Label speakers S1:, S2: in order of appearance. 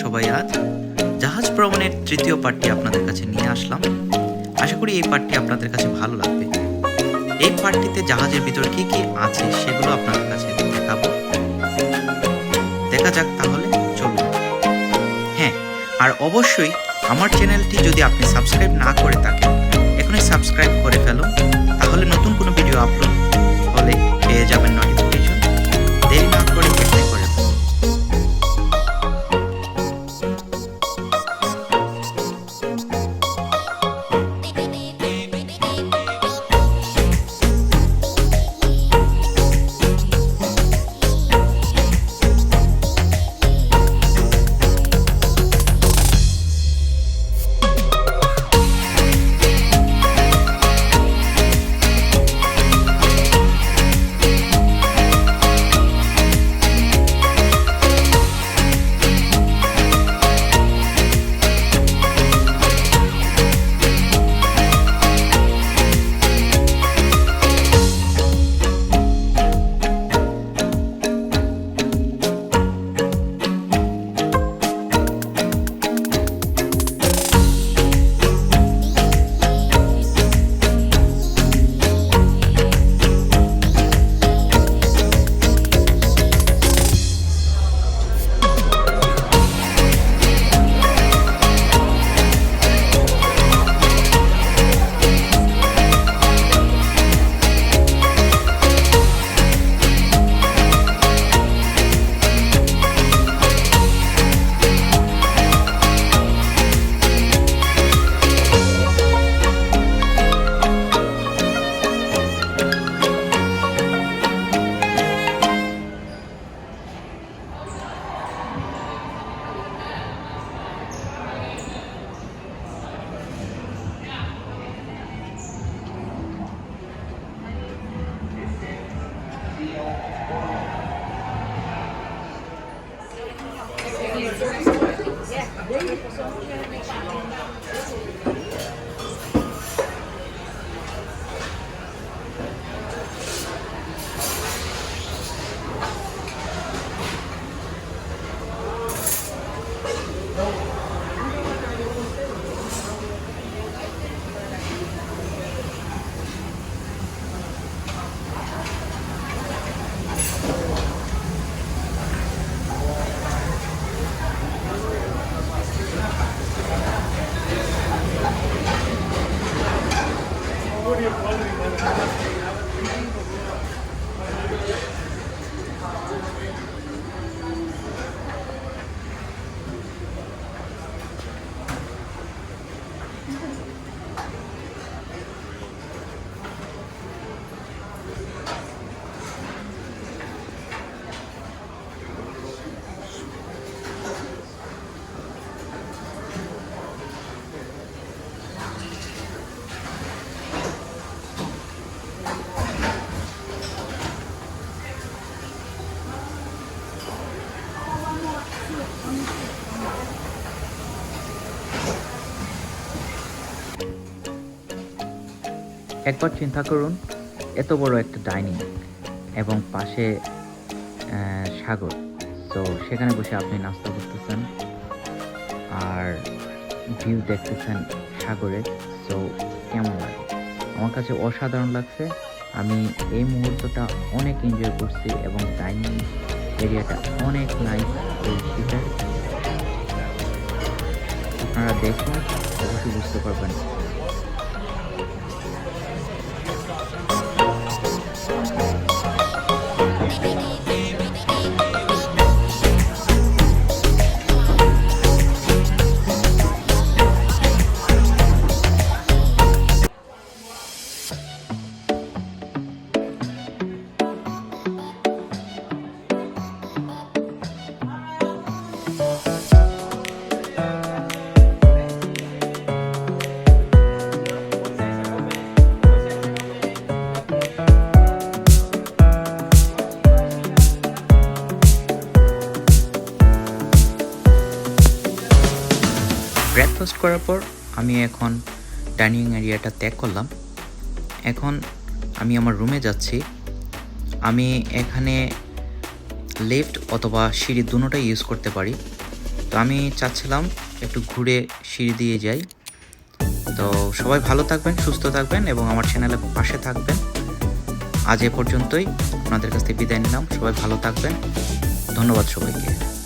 S1: সবাই? আজ জাহাজ ভ্রমণের তৃতীয় পার্টটি আপনাদের কাছে নিয়ে আসলাম। আশা করি এই পার্টটি আপনাদের কাছে ভালো লাগবে। এই পার্টটিতে জাহাজের ভিতর কি কি আছে সেগুলো আপনাদের কাছে দেখাবো। দেখা যাক তাহলে, চলুন। হ্যাঁ, আর অবশ্যই আমার চ্যানেলটি যদি আপনি সাবস্ক্রাইব না করে থাকেন, এখনই সাবস্ক্রাইব করে ফেলুন, তাহলে নতুন কোনো ভিডিও আপলোড হলে পেয়ে যাবেন নোটিফিকেশন। দেরি না করে এখানে করে ফেলুন। একবার চিন্তা করুন, এত বড় একটা ডাইনিং এবং পাশে সাগর। তো সেখানে বসে আপনি নাস্তা করতেছেন আর ভিউ দেখতেছেন সাগরের। তো কেমন লাগে? আমার কাছে অসাধারণ লাগছে। আমি এই মুহূর্তটা অনেক এনজয় করছি এবং ডাইনিং এরিয়াটা অনেক নাইস এই শীতের। আপনারা দেখুন, অবশ্যই বুঝতে পারবেন। ব্রেকফাস্ট করার পর আমি এখন ডাইনিং এরিয়াটা ত্যাগ করলাম। এখন আমি আমার রুমে যাচ্ছি। আমি এখানে লিফট অথবা সিঁড়ি দুটোটাই ইউজ করতে পারি। তো আমি চাচ্ছিলাম একটু ঘুরে সিঁড়ি দিয়ে যাই। তো সবাই ভালো থাকবেন, সুস্থ থাকবেন এবং আমার চ্যানেলের পাশে থাকবেন। আজ এ পর্যন্তই, আপনাদের কাছ থেকে বিদায় নিলাম। সবাই ভালো থাকবেন। ধন্যবাদ সবাইকে।